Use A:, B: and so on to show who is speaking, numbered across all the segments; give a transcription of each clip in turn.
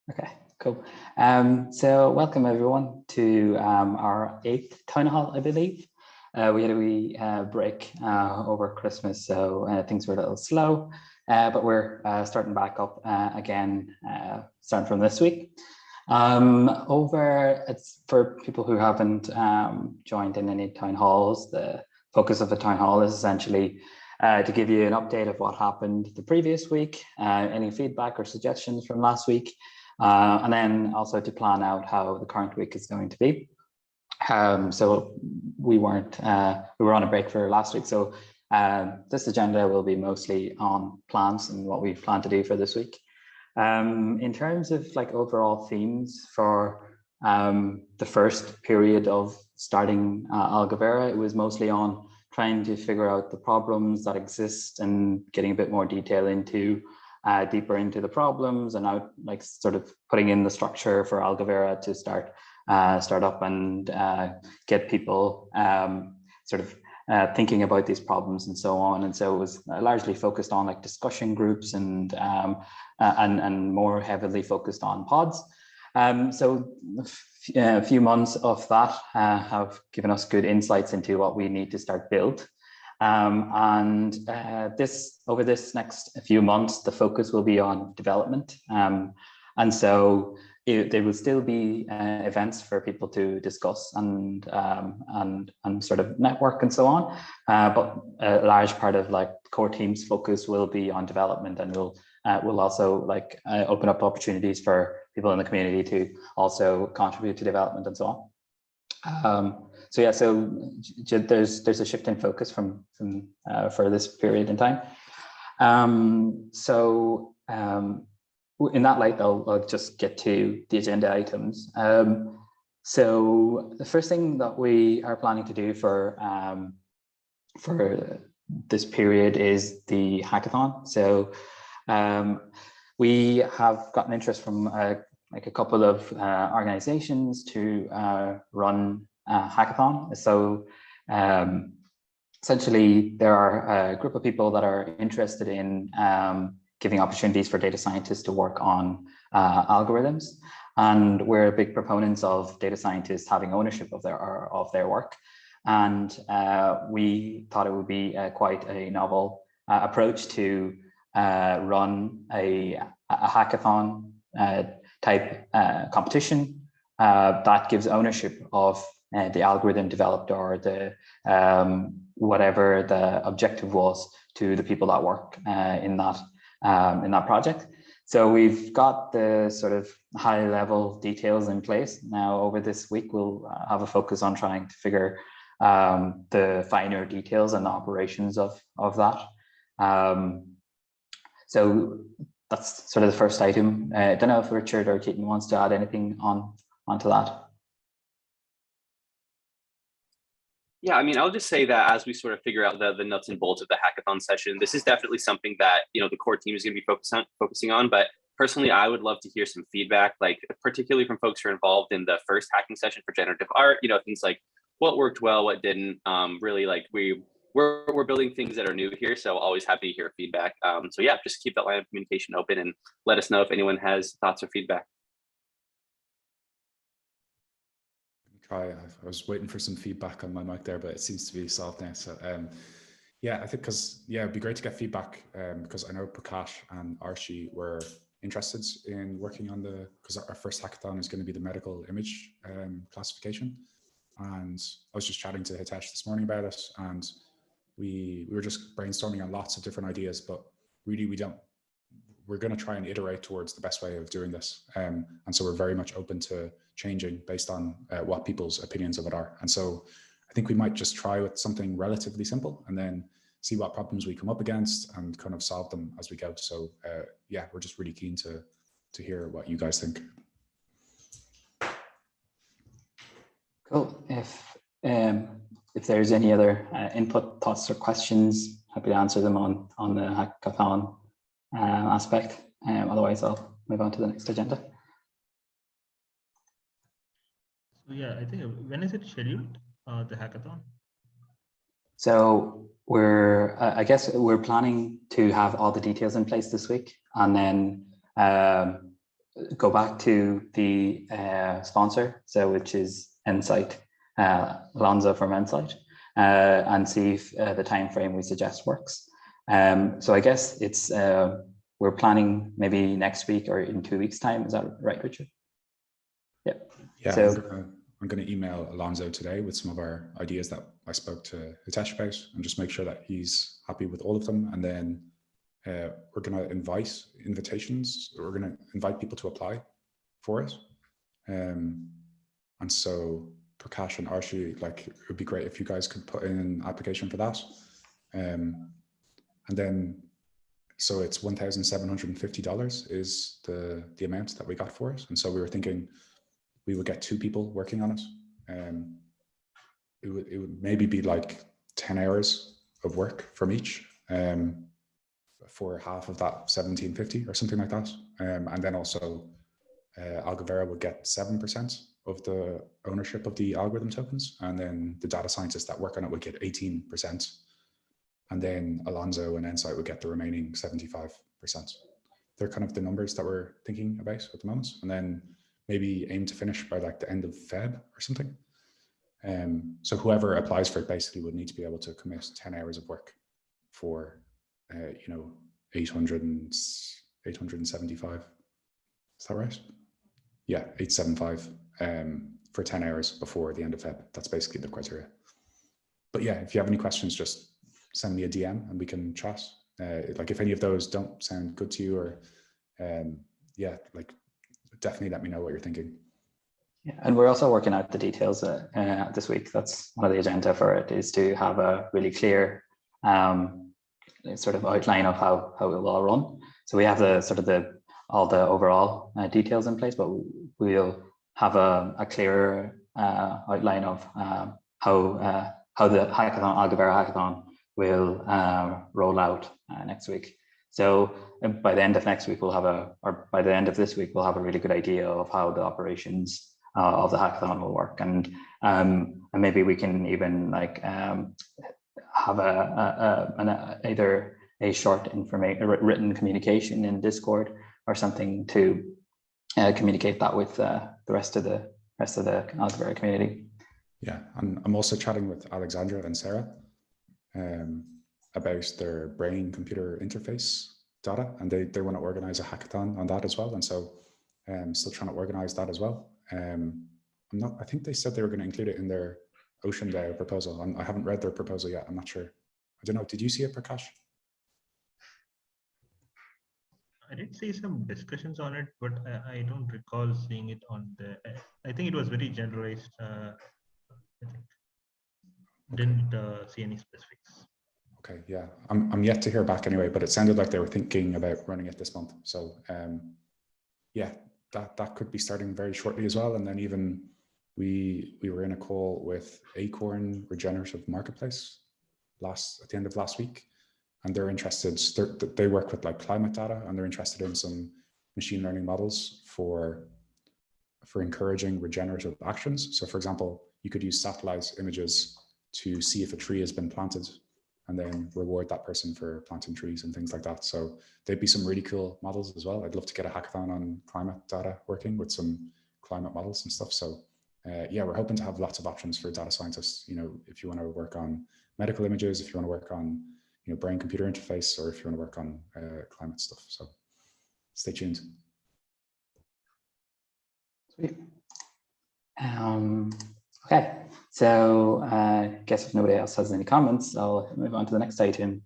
A: Okay, cool. So welcome everyone to our 8th town hall, I believe. We had a wee break over Christmas, so things were a little slow, but we're starting back up again, starting from this week. It's for people who haven't joined in any town halls, the focus of the town hall is essentially to give you an update of what happened the previous week, any feedback or suggestions from last week, and then also to plan out how the current week is going to be. So we were on a break for last week, so this agenda will be mostly on plans and what we plan to do for this week. In terms of like overall themes for the first period of starting Algovera, it was mostly on trying to figure out the problems that exist and getting a bit more detail into deeper into the problems, and out like sort of putting in the structure for Algovera to start up and get people sort of thinking about these problems and so on. And so it was largely focused on like discussion groups and more heavily focused on pods. So a few months of that have given us good insights into what we need to start build. Over this next few months, the focus will be on development. And so there will still be events for people to discuss and sort of network and so on. But a large part of like core team's focus will be on development, and we'll also like open up opportunities for people in the community to also contribute to development and so on. So yeah, so there's a shift in focus from for this period in time. In that light, I'll just get to the agenda items. So the first thing that we are planning to do for this period is the hackathon. So we have gotten interest from like a couple of organizations to run a hackathon. So essentially, there are a group of people that are interested in giving opportunities for data scientists to work on algorithms, and we're big proponents of data scientists having ownership of their work. And we thought it would be quite a novel approach to run a hackathon type competition that gives ownership of the algorithm developed or the whatever the objective was to the people that work in that project. So we've got the sort of high level details in place. Now over this week, we'll have a focus on trying to figure the finer details and the operations of that. So that's sort of the first item. I don't know if Richard or Keaton wants to add anything onto that.
B: Yeah, I mean, I'll just say that as we sort of figure out the nuts and bolts of the hackathon session, this is definitely something that, you know, the core team is going to be focusing on. But personally, I would love to hear some feedback, like particularly from folks who are involved in the first hacking session for generative art, you know, things like what worked well, what didn't. Really, like we're building things that are new here, so always happy to hear feedback. So yeah, just keep that line of communication open and let us know if anyone has thoughts or feedback.
C: I was waiting for some feedback on my mic there, but it seems to be solved now. So yeah, I think it'd be great to get feedback because I know Prakash and Archie were interested in working on because our first hackathon is going to be the medical image classification. And I was just chatting to Hitesh this morning about it, and we were just brainstorming on lots of different ideas, but really we're going to try and iterate towards the best way of doing this. And so we're very much open to changing based on what people's opinions of it are. And so I think we might just try with something relatively simple and then see what problems we come up against and kind of solve them as we go. So yeah, we're just really keen to hear what you guys think.
A: Cool. If there's any other input, thoughts, or questions, happy to answer them on the hackathon aspect. Otherwise, I'll move on to the next agenda.
D: So yeah, I think when is it scheduled, the hackathon?
A: So I guess we're planning to have all the details in place this week, and then go back to the sponsor, so which is Insight, Alonso from Insight, and see if the time frame we suggest works. So I guess it's we're planning maybe next week or in 2 weeks' time. Is that right, Richard? Yeah.
C: Yeah.
A: So
C: I'm going to email Alonso today with some of our ideas that I spoke to Hitesh about, and just make sure that he's happy with all of them. And then we're going to invitations. We're going to invite people to apply for it. And so Prakash and Archie, like, it would be great if you guys could put in an application for that. And then, so it's $1,750 is the amount that we got for it. And so we were thinking we would get 2 people working on it. It would maybe be like 10 hours of work from each, for half of that 1750 or something like that. And then also Algovera would get 7% of the ownership of the algorithm tokens. And then the data scientists that work on it would get 18%. And then Alonso and Insight would get the remaining 75%. They're kind of the numbers that we're thinking about at the moment. And then maybe aim to finish by like the end of Feb or something. So whoever applies for it basically would need to be able to commit 10 hours of work for, 875. Is that right? Yeah, 875 for 10 hours before the end of Feb. That's basically the criteria. But yeah, if you have any questions, just send me a DM and we can chat. Like if any of those don't sound good to you, or yeah, like definitely let me know what you're thinking.
A: yeah, and we're also working out the details this week. That's one of the agenda for it, is to have a really clear sort of outline of how it will all run. So we have the sort of all the overall details in place, but we'll have a clearer outline of how the hackathon, Algebra hackathon, will roll out next week. So by the end of next week, or by the end of this week, we'll have a really good idea of how the operations of the hackathon will work, and maybe we can even like have either a short written communication in Discord or something to communicate that with the rest of the Algebra community.
C: Yeah, and I'm also chatting with Alexandra and Sarah about their brain-computer interface data, and they want to organize a hackathon on that as well. And so I'm still trying to organize that as well. I think they said they were going to include it in their Ocean DAO proposal. I haven't read their proposal yet. I'm not sure. I don't know. Did you see it, Prakash?
D: I did see some discussions on it, but I don't recall seeing it on the. I think it was very generalized. I think didn't see any specifics.
C: Okay, yeah, I'm yet to hear back anyway, but it sounded like they were thinking about running it this month. So yeah, that could be starting very shortly as well. And then even we were in a call with Acorn Regenerative Marketplace at the end of last week, and they're interested. They work with like climate data, and they're interested in some machine learning models for encouraging regenerative actions. So for example, you could use satellite images to see if a tree has been planted, and then reward that person for planting trees and things like that. So there'd be some really cool models as well. I'd love to get a hackathon on climate data working with some climate models and stuff. So yeah, we're hoping to have lots of options for data scientists. If you want to work on medical images, if you want to work on brain-computer interface, or if you want to work on climate stuff. So stay tuned.
A: Sweet. Okay, so I guess if nobody else has any comments, I'll move on to the next item,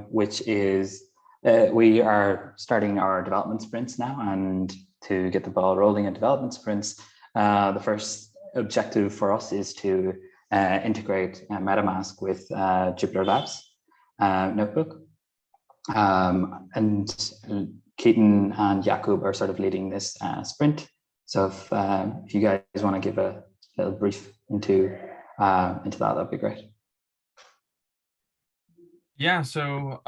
A: which is we are starting our development sprints now, and to get the ball rolling in development sprints, the first objective for us is to integrate MetaMask with Jupyter Labs notebook. And Keaton and Jakub are sort of leading this sprint. So if you guys want to give a little brief into that'd be great.
E: Yeah. So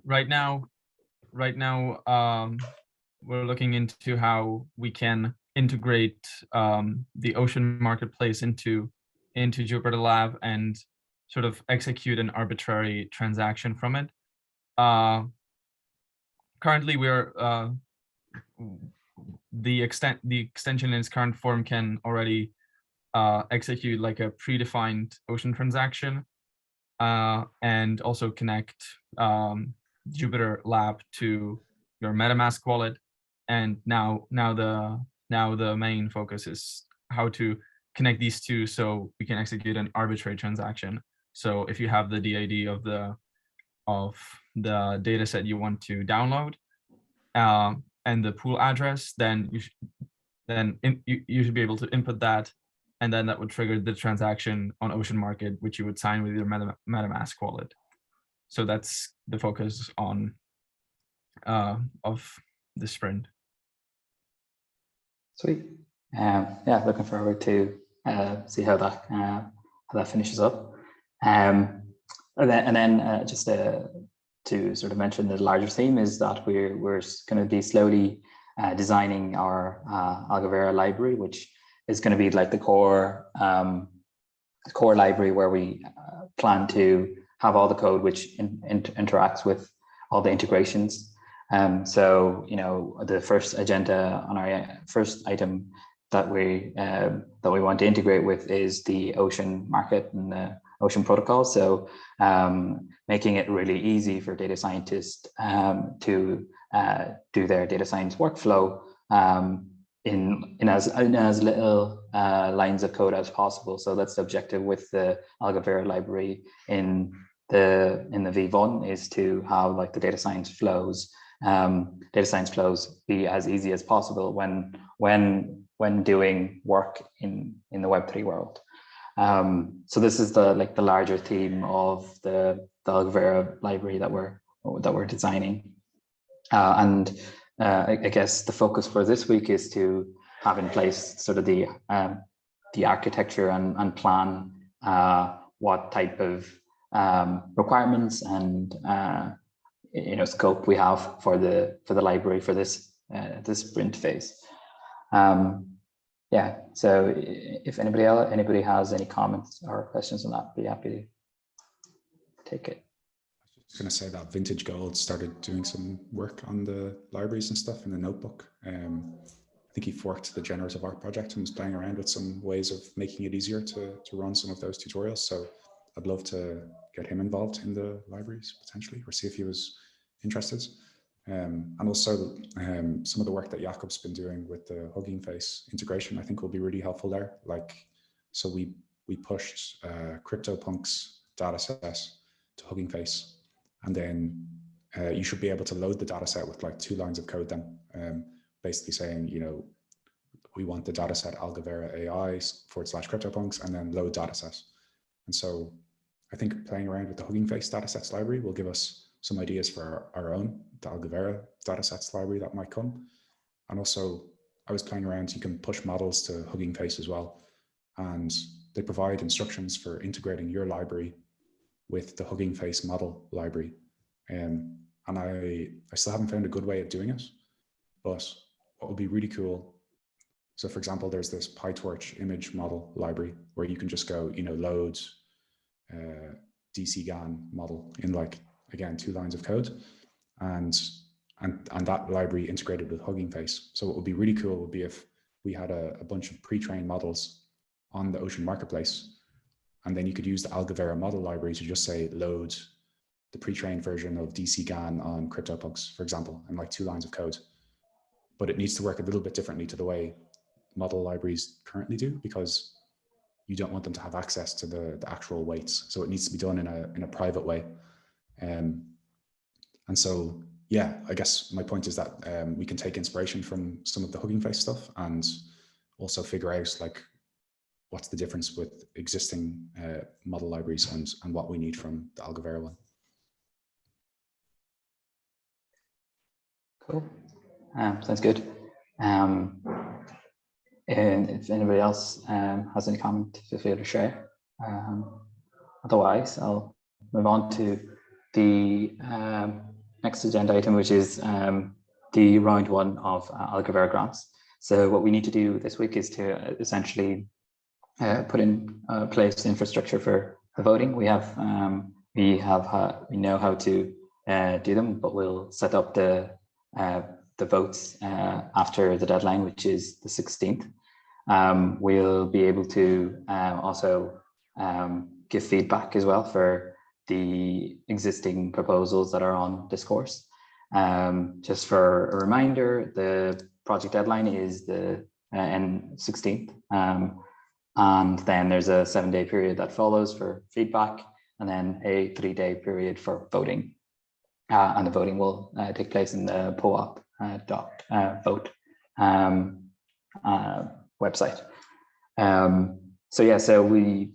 E: right now, we're looking into how we can integrate the Ocean marketplace into Jupyter Lab and sort of execute an arbitrary transaction from it. Currently, we're the extension in its current form can already execute like a predefined Ocean transaction, and also connect Jupyter Lab to your MetaMask wallet. And now the main focus is how to connect these two so we can execute an arbitrary transaction. So if you have the DID of the data set you want to download, and the pool address, then you should be able to input that, and then that would trigger the transaction on Ocean Market, which you would sign with your MetaMask wallet. So that's the focus on of the sprint.
A: Sweet. Yeah, looking forward to see how that finishes up. And then just to sort of mention the larger theme is that we're going to be slowly designing our Algovera library, which is going to be like the core library where we plan to have all the code which interacts with all the integrations. So, you know, the first agenda on our first item that we want to integrate with is the Ocean market and the Ocean protocol. So making it really easy for data scientists to do their data science workflow in as little lines of code as possible. So that's the objective with the Algovera library in the V1, is to have like the data science flows be as easy as possible when doing work in the Web3 world. So this is the larger theme of the Algovera library that we're designing, and I guess the focus for this week is to have in place sort of the architecture and plan what type of requirements and scope we have for the library for this sprint phase. Yeah, so if anybody has any comments or questions on that, be happy to take it.
C: I was just going to say that Vintage Gold started doing some work on the libraries and stuff in the notebook. I think he forked the generative art project and was playing around with some ways of making it easier to run some of those tutorials. So I'd love to get him involved in the libraries potentially, or see if he was interested. And also some of the work that Jakob's been doing with the Hugging Face integration, I think will be really helpful there. Like, so we pushed CryptoPunk's data set to Hugging Face, and then you should be able to load the data set with like 2 lines of code then, basically saying, you know, we want the data set Algovera AI /CryptoPunks, and then load data set. And so I think playing around with the Hugging Face datasets library will give us some ideas for our own, the Algovera datasets library that might come. And also, I was playing around, you can push models to Hugging Face as well. And they provide instructions for integrating your library with the Hugging Face model library. And I still haven't found a good way of doing it, but what would be really cool, so for example, there's this PyTorch image model library where you can just go, you know, load DCGAN model in like, again, 2 lines of code, and that library integrated with Hugging Face. So what would be really cool would be if we had a bunch of pre-trained models on the Ocean marketplace, and then you could use the Algovera model library to just say load the pre-trained version of DCGAN on CryptoPunks, for example, in like 2 lines of code. But it needs to work a little bit differently to the way model libraries currently do, because you don't want them to have access to the actual weights. So it needs to be done in a private way. And so, yeah, I guess my point is that we can take inspiration from some of the Hugging Face stuff and also figure out like what's the difference with existing model libraries and what we need from the Algovera one.
A: Cool. Sounds good. And if anybody else has any comment, feel free to share. Otherwise, I'll move on to the next agenda item, which is the round 1 of Algovera grants. So what we need to do this week is to essentially put in place infrastructure for the voting. We know how to do them, but we'll set up the the votes after the deadline, which is the 16th. We'll be able to also give feedback as well for the existing proposals that are on discourse. Just for a reminder, the project deadline is the N16th, and then there's a 7-day period that follows for feedback, and then a 3-day period for voting. And the voting will take place in the POAP.vote website. So yeah, so we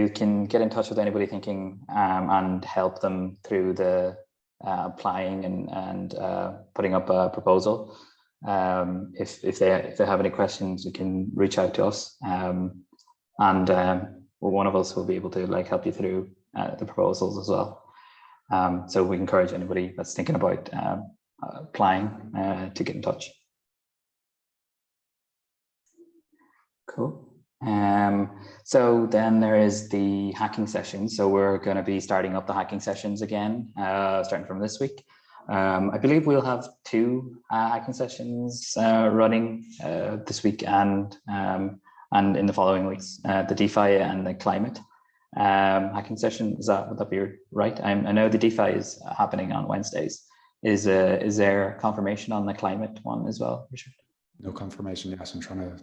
A: can get in touch with anybody thinking and help them through the applying and putting up a proposal. If they have any questions, you can reach out to us, and one of us will be able to help you through the proposals as well. So we encourage anybody that's thinking about applying to get in touch. Cool. So then there is the hacking session. So we're going to be starting up the hacking sessions again, starting from this week. I believe we'll have 2 hacking sessions running this week and in the following weeks, the DeFi and the climate hacking session. Would that be right? I know the DeFi is happening on Wednesdays. Is there confirmation on the climate one as well, Richard?
C: No confirmation. Yes, I'm trying to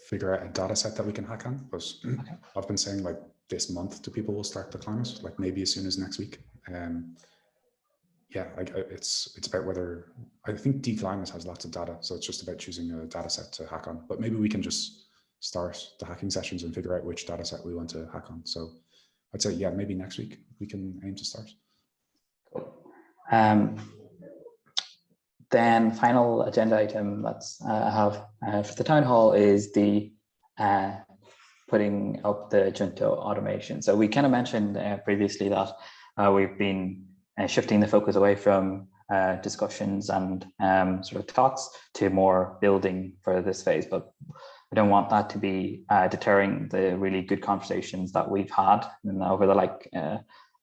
C: figure out a data set that we can hack on, because okay. I've been saying this month to people we'll start the climate, maybe as soon as next week. Yeah, it's about whether, I think dclimate has lots of data, so it's just about choosing a data set to hack on. But maybe we can just start the hacking sessions and figure out which data set we want to hack on. So I'd say, yeah, maybe next week we can aim to start.
A: Then final agenda item that's I have for the town hall is the putting up the Junto automation. So we kind of mentioned previously that we've been shifting the focus away from discussions and sort of talks to more building for this phase, but we don't want that to be deterring the really good conversations that we've had over the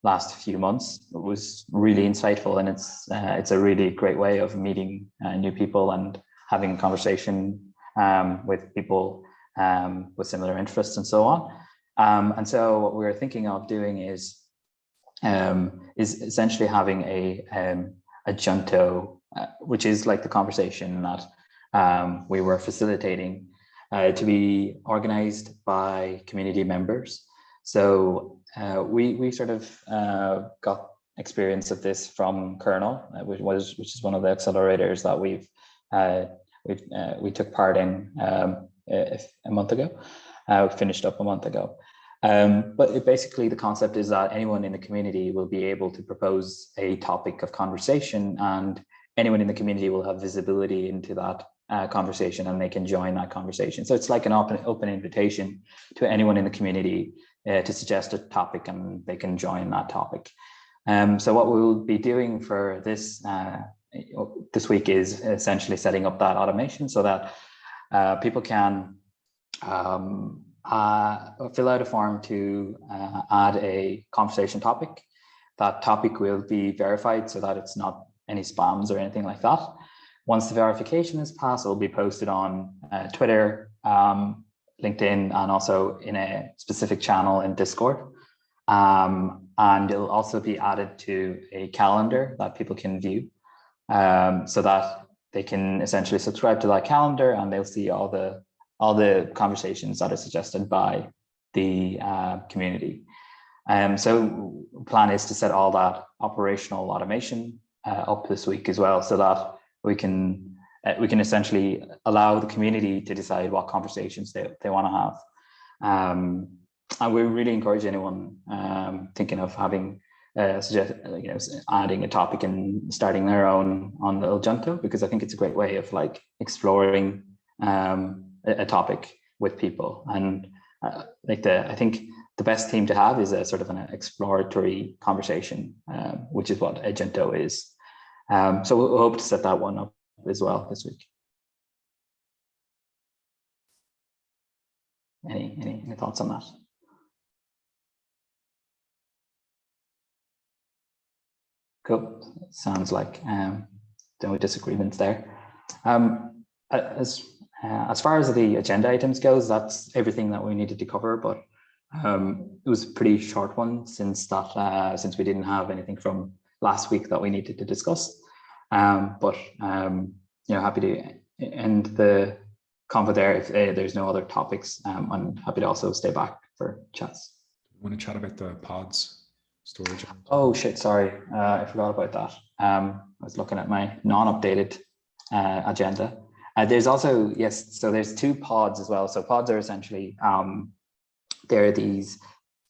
A: last few months. It was really insightful, and it's a really great way of meeting new people and having a conversation with people with similar interests and so on. And so what we're thinking of doing is essentially having a Junto, which is like the conversation that we were facilitating, to be organized by community members. So we sort of got experience of this from Kernel, which is one of the accelerators that we took part in a month ago. We finished up a month ago. But basically the concept is that anyone in the community will be able to propose a topic of conversation, and anyone in the community will have visibility into that conversation, and they can join that conversation. So it's like an open invitation to anyone in the community to suggest a topic, and they can join that topic. So what we'll be doing for this week is essentially setting up that automation so that people can fill out a form to add a conversation topic. That topic will be verified so that it's not any spams or anything like that. Once the verification is passed, it will be posted on Twitter, LinkedIn, and also in a specific channel in Discord. And it'll also be added to a calendar that people can view, so that they can essentially subscribe to that calendar, and they'll see all the conversations that are suggested by the community. So the plan is to set all that operational automation up this week as well, so that we can essentially allow the community to decide what conversations they want to have. And we really encourage anyone thinking of having adding a topic and starting their own on the Junto, because I think it's a great way of exploring a topic with people. And I think the best theme to have is a sort of an exploratory conversation, which is what a Junto is. So we'll hope to set that one up as well this week. Any thoughts on that? Cool. Sounds like no disagreements there. As far as the agenda items goes, that's everything that we needed to cover, but it was a pretty short one since we didn't have anything from last week that we needed to discuss. But happy to end the convo there. If there's no other topics, I'm happy to also stay back for chats.
C: Want to chat about the pods storage?
A: Oh shit, sorry, I forgot about that. I was looking at my non-updated agenda. There's also, yes, so there's 2 pods as well. So pods are essentially, they're these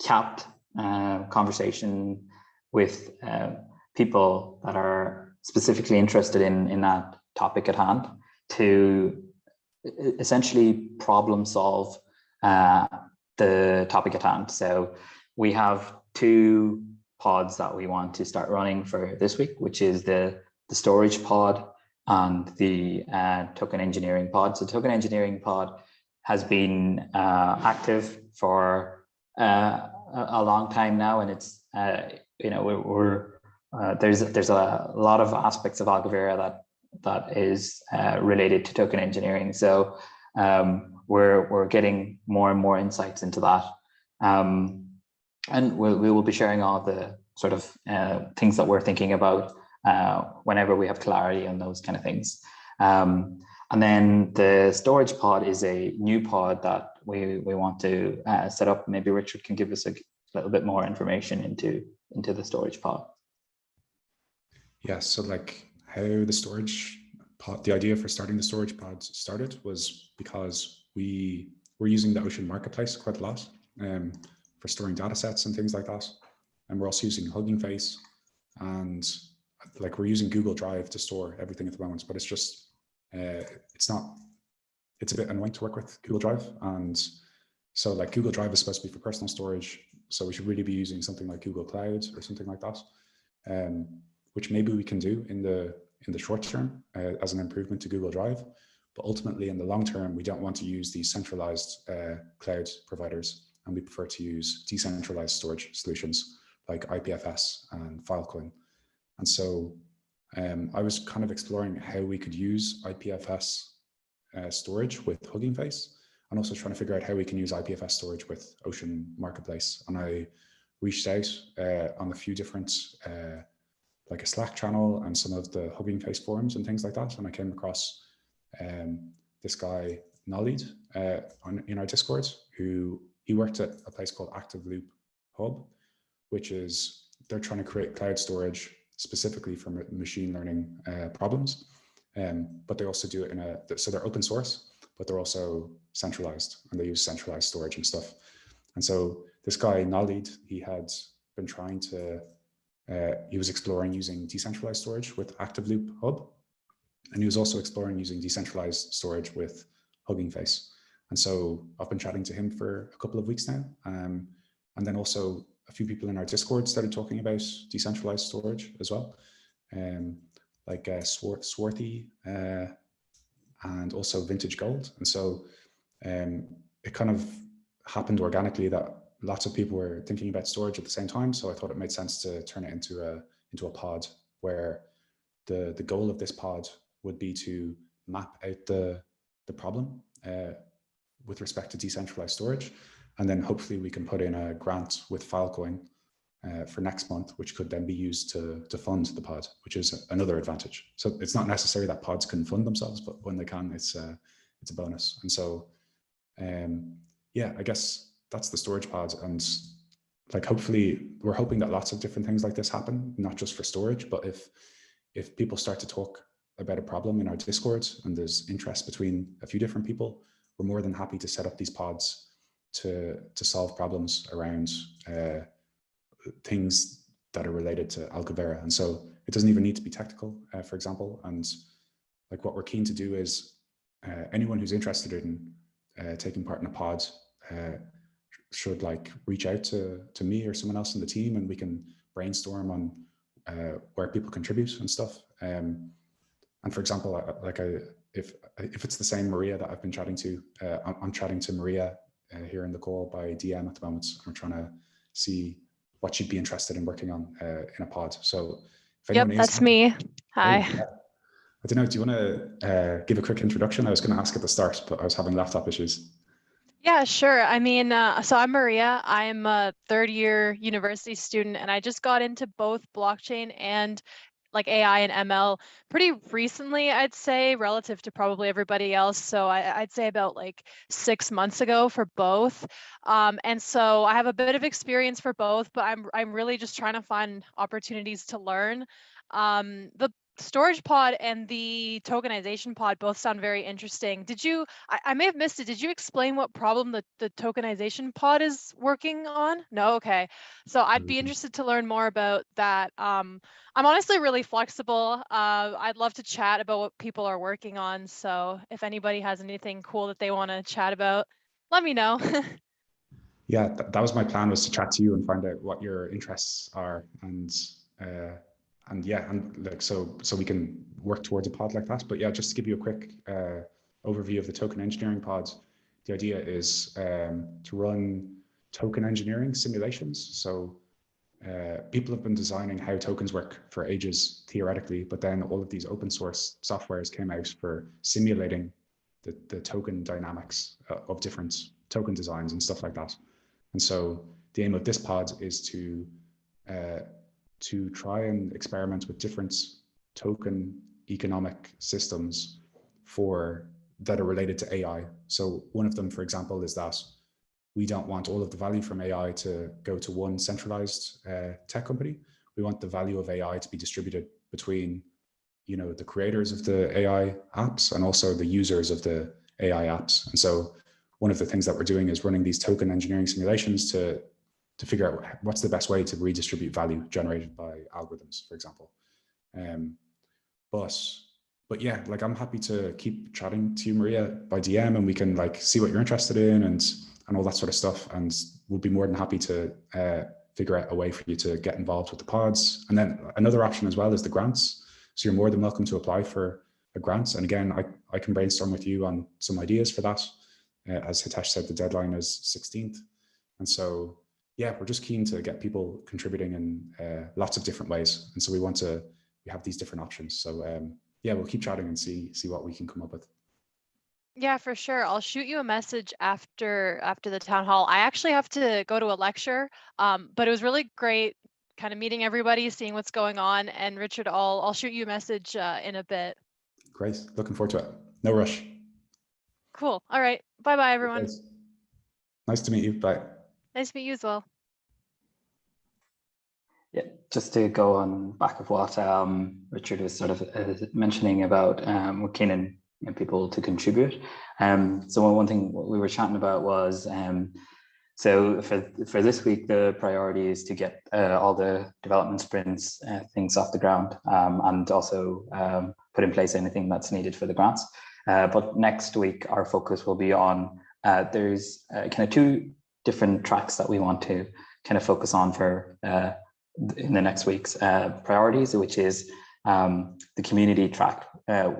A: capped conversation with people that are specifically interested in that topic at hand to essentially problem solve the topic at hand. So we have 2 pods that we want to start running for this week, which is the storage pod and the token engineering pod. So token engineering pod has been active for a long time now, and it's there's a lot of aspects of Algovera that is related to token engineering. So we're getting more and more insights into that, and we will be sharing all the sort of things that we're thinking about whenever we have clarity on those kind of things. And then the storage pod is a new pod that we want to set up. Maybe Richard can give us a little bit more information into the storage pod.
C: Yeah, so like how the storage pod, the idea for starting the storage pod started was because we were using the Ocean Marketplace quite a lot for storing data sets and things like that. And we're also using Hugging Face, and like we're using Google Drive to store everything at the moment, but it's just, it's a bit annoying to work with Google Drive. And so like Google Drive is supposed to be for personal storage. So we should really be using something like Google Cloud or something like that, which maybe we can do in the short term as an improvement to Google Drive. But ultimately in the long term, we don't want to use these centralized cloud providers, and we prefer to use decentralized storage solutions like IPFS and Filecoin. And so I was kind of exploring how we could use IPFS storage with Hugging Face, and also trying to figure out how we can use IPFS storage with Ocean Marketplace. And I reached out on a few different, like a Slack channel and some of the Hugging Face forums and things like that. And I came across this guy, Nalid, in our Discord, he worked at a place called Active Loop Hub, which is, they're trying to create cloud storage specifically for machine learning problems. But they also do it so they're open source, but they're also centralized, and they use centralized storage and stuff. And so this guy, Nalid, he had been trying to, he was exploring using decentralized storage with Active Loop Hub. And he was also exploring using decentralized storage with Hugging Face. And so I've been chatting to him for a couple of weeks now. And then also a few people in our Discord started talking about decentralized storage as well. Like Swarthy and also Vintage Gold. And so it kind of happened organically that lots of people were thinking about storage at the same time. So I thought it made sense to turn it into a pod, where the goal of this pod would be to map out the problem with respect to decentralized storage. And then hopefully we can put in a grant with Filecoin for next month, which could then be used to fund the pod, which is another advantage. So it's not necessary that pods can fund themselves, but when they can, it's a bonus. And so, yeah, I guess that's the storage pod. And like, hopefully we're hoping that lots of different things like this happen, not just for storage, but if people start to talk about a problem in our Discord and there's interest between a few different people, we're more than happy to set up these pods to solve problems around things that are related to Algovera. And so it doesn't even need to be technical, for example. And like what we're keen to do is anyone who's interested in taking part in a pod should like reach out to me or someone else in the team, and we can brainstorm on where people contribute and stuff. And for example, if it's the same Maria that I've been chatting to, I'm chatting to Maria here in the call by DM at the moment. I'm trying to see what she'd be interested in working on in a pod. So if anyone
F: that's me. Hi.
C: I don't know, do you want to give a quick introduction? I was going to ask at the start, but I was having laptop issues.
F: Yeah, sure. I mean, so I'm Maria. I'm a third-year university student, and I just got into both blockchain and like AI and ML pretty recently, I'd say, relative to probably everybody else. So I'd say about like 6 months ago for both. And so I have a bit of experience for both, but I'm really just trying to find opportunities to learn. The storage pod and the tokenization pod both sound very interesting. I may have missed it. Did you explain what problem the tokenization pod is working on? No, okay. So I'd be interested to learn more about that. I'm honestly really flexible. I'd love to chat about what people are working on. So if anybody has anything cool that they want to chat about, let me know.
C: Yeah, that was my plan, was to chat to you and find out what your interests are, and yeah, and like so we can work towards a pod like that. But yeah, just to give you a quick overview of the token engineering pods, the idea is to run token engineering simulations. So people have been designing how tokens work for ages theoretically, but then all of these open source softwares came out for simulating the token dynamics of different token designs and stuff like that. And so the aim of this pod is to try and experiment with different token economic systems that are related to AI. So one of them, for example, is that we don't want all of the value from AI to go to one centralized tech company. We want the value of AI to be distributed between, the creators of the AI apps and also the users of the AI apps. And so one of the things that we're doing is running these token engineering simulations to figure out what's the best way to redistribute value generated by algorithms, for example. But yeah, like I'm happy to keep chatting to you, Maria, by DM, and we can like see what you're interested in and all that sort of stuff. And we'll be more than happy to figure out a way for you to get involved with the pods. And then another option as well is the grants. So you're more than welcome to apply for a grant. And again, I can brainstorm with you on some ideas for that. As Hitesh said, the deadline is 16th. And so, yeah, we're just keen to get people contributing in lots of different ways. And so we have these different options. So yeah, we'll keep chatting and see what we can come up with.
F: Yeah, for sure. I'll shoot you a message after the town hall. I actually have to go to a lecture, but it was really great kind of meeting everybody, seeing what's going on. And Richard, I'll shoot you a message in a bit.
C: Great. Looking forward to it. No rush.
F: Cool. All right. Bye-bye, everyone.
C: Nice to meet you. Bye.
F: Nice to meet you as well.
A: Yeah, just to go on back of what Richard was sort of mentioning about we're keen in people to contribute. So one thing we were chatting about was so for this week, the priority is to get all the development sprints things off the ground and also put in place anything that's needed for the grants. But next week, our focus will be on there's kind of two different tracks that we want to kind of focus on for in the next week's priorities, which is the community track,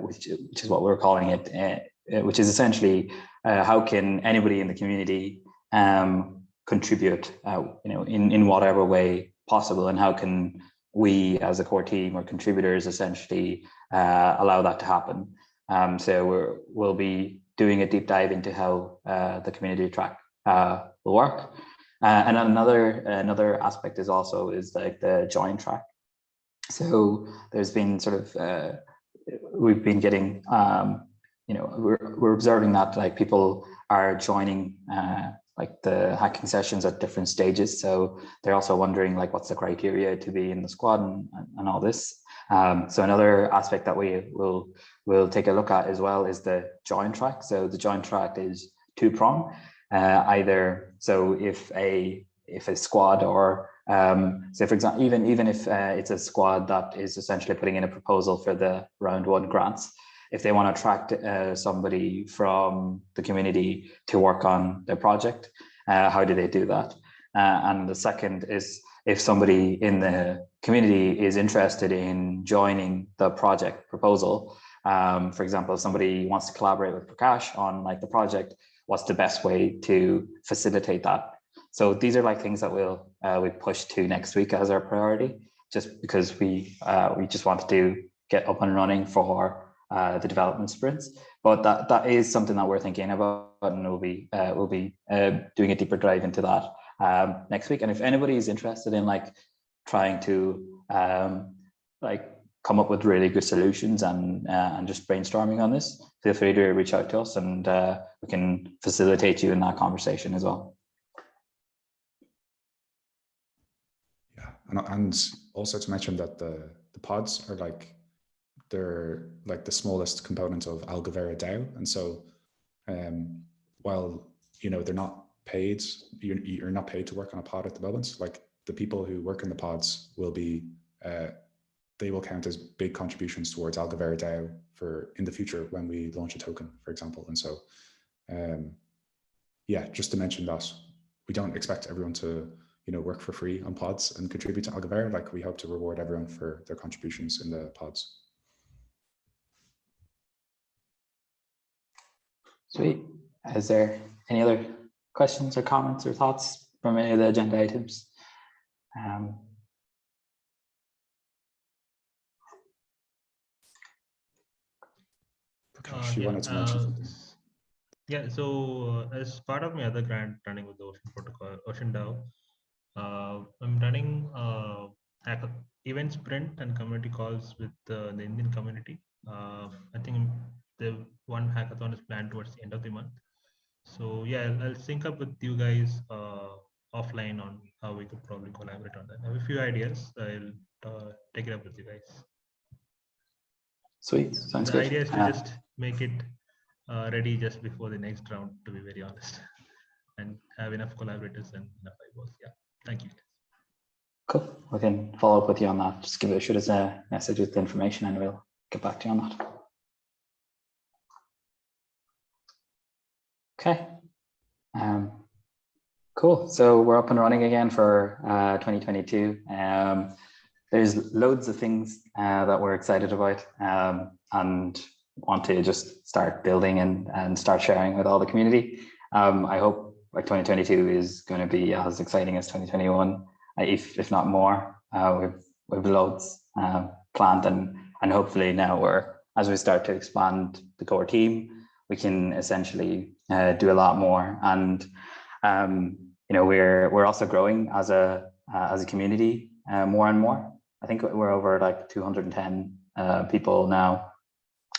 A: which is what we're calling it, which is essentially how can anybody in the community contribute, in whatever way possible, and how can we as a core team or contributors essentially allow that to happen. So we'll be doing a deep dive into how the community track will work. And another aspect is like the join track. So there's been sort of we've been getting we're observing that like people are joining like the hacking sessions at different stages. So they're also wondering like what's the criteria to be in the squad and all this. So another aspect that we'll take a look at as well is the join track. So the join track is two-pronged. Either so if a squad or so for example, even if it's a squad that is essentially putting in a proposal for the round one grants, if they want to attract somebody from the community to work on their project, how do they do that? And the second is if somebody in the community is interested in joining the project proposal, for example, if somebody wants to collaborate with Prakash on like the project, what's the best way to facilitate that? So these are like things that we push to next week as our priority, just because we just wanted to get up and running for the development sprints. But that is something that we're thinking about, and we'll be doing a deeper dive into that next week. And if anybody is interested in like trying to like come up with really good solutions and just brainstorming on this, feel free to reach out to us, and we can facilitate you in that conversation as well.
C: Yeah, and also to mention that the pods are like, they're like the smallest component of Algovera DAO, and so while they're not paid, you're not paid to work on a pod at the moment. Like the people who work in the pods will be they will count as big contributions towards Algovera DAO for in the future when we launch a token, for example. And so yeah, just to mention that we don't expect everyone to work for free on pods and contribute to Algovera. Like we hope to reward everyone for their contributions in the pods.
A: Sweet. Is there any other questions or comments or thoughts from any of the agenda items?
C: Prakash, you wanted to mention something?
D: Yeah, so as part of my other grant running with the Ocean Protocol, Ocean DAO, I'm running event sprint and community calls with the Indian community. I think the one hackathon is planned towards the end of the month. So yeah, I'll sync up with you guys offline on how we could probably collaborate on that. I have a few ideas. I'll take it up with you guys.
A: Sweet, sounds good.
D: The idea is to just make it ready just before the next round, to be very honest, and have enough collaborators and enough eyeballs. Yeah, thank you.
A: Cool. We can follow up with you on that. Just shoot us a message with the information, and we'll get back to you on that. Okay. Cool. So we're up and running again for 2022. There's loads of things that we're excited about and want to just start building and start sharing with all the community. I hope like 2022 is going to be as exciting as 2021, if not more. We've loads planned, and hopefully now as we start to expand the core team, we can essentially do a lot more. And we're also growing as a community more and more. I think we're over like 210 people now,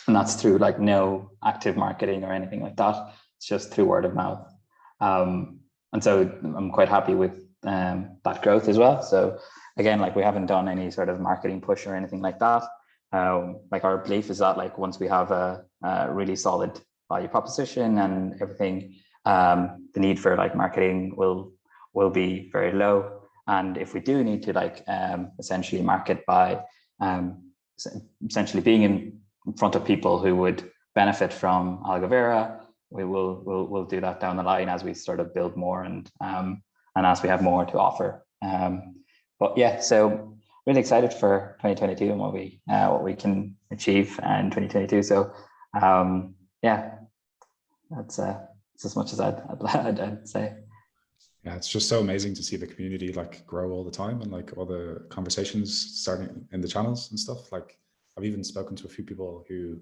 A: and that's through like no active marketing or anything like that. It's just through word of mouth. And so I'm quite happy with that growth as well. So again, like we haven't done any sort of marketing push or anything like that. Like our belief is that like once we have a really solid value proposition and everything, the need for like marketing will be very low. And if we do need to like essentially market by essentially being in front of people who would benefit from Algovera, we'll do that down the line as we sort of build more and as we have more to offer. But yeah, so really excited for 2022 and what we can achieve in 2022. So yeah, that's as much as I'd say.
C: Yeah, it's just so amazing to see the community like grow all the time, and like all the conversations starting in the channels and stuff. Like I've even spoken to a few people who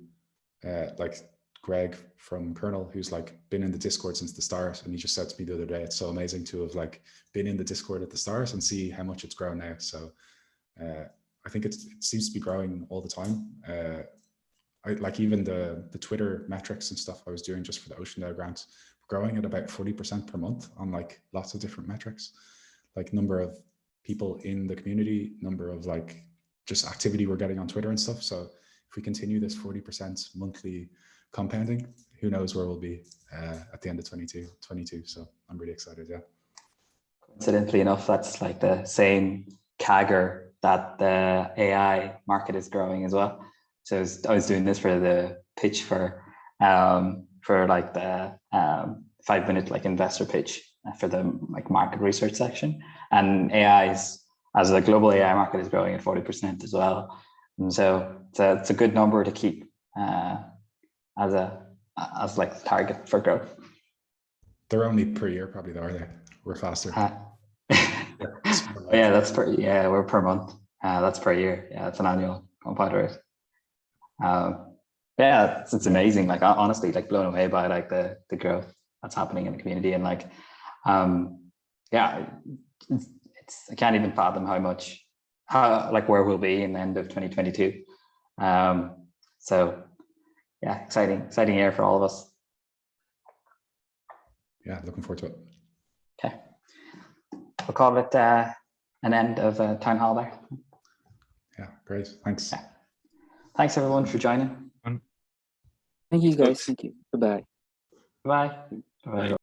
C: like Greg from Kernel, who's like been in the Discord since the start, and he just said to me the other day, it's so amazing to have like been in the Discord at the start and see how much it's grown now. So I think it seems to be growing all the time. I like even the Twitter metrics and stuff I was doing just for the Ocean DAO grant, growing at about 40% per month on like lots of different metrics, like number of people in the community, number of like just activity we're getting on Twitter and stuff. So if we continue this 40% monthly compounding, who knows where we'll be at the end of 2022. So I'm really excited. Yeah.
A: Coincidentally enough, that's like the same CAGR that the AI market is growing as well. So I was doing this for the pitch for like the 5-minute like investor pitch for the like market research section, and as the global AI market is growing at 40% as well. And so it's a good number to keep as like target for growth.
C: They're only per year probably though, are they? We're faster.
A: Yeah, that's we're per month. That's per year. Yeah, it's an annual compound rate. Yeah, it's amazing. Like honestly, like blown away by like the growth that's happening in the community, and like, yeah, it's I can't even fathom how like where we'll be in the end of 2022. So yeah, exciting year for all of us.
C: Yeah, looking forward to it.
A: Okay, we'll call it an end of town hall there.
C: Yeah, great. Thanks.
A: Yeah. Thanks everyone for joining.
G: Thank you guys. Thank you. Goodbye.
A: Bye. Bye.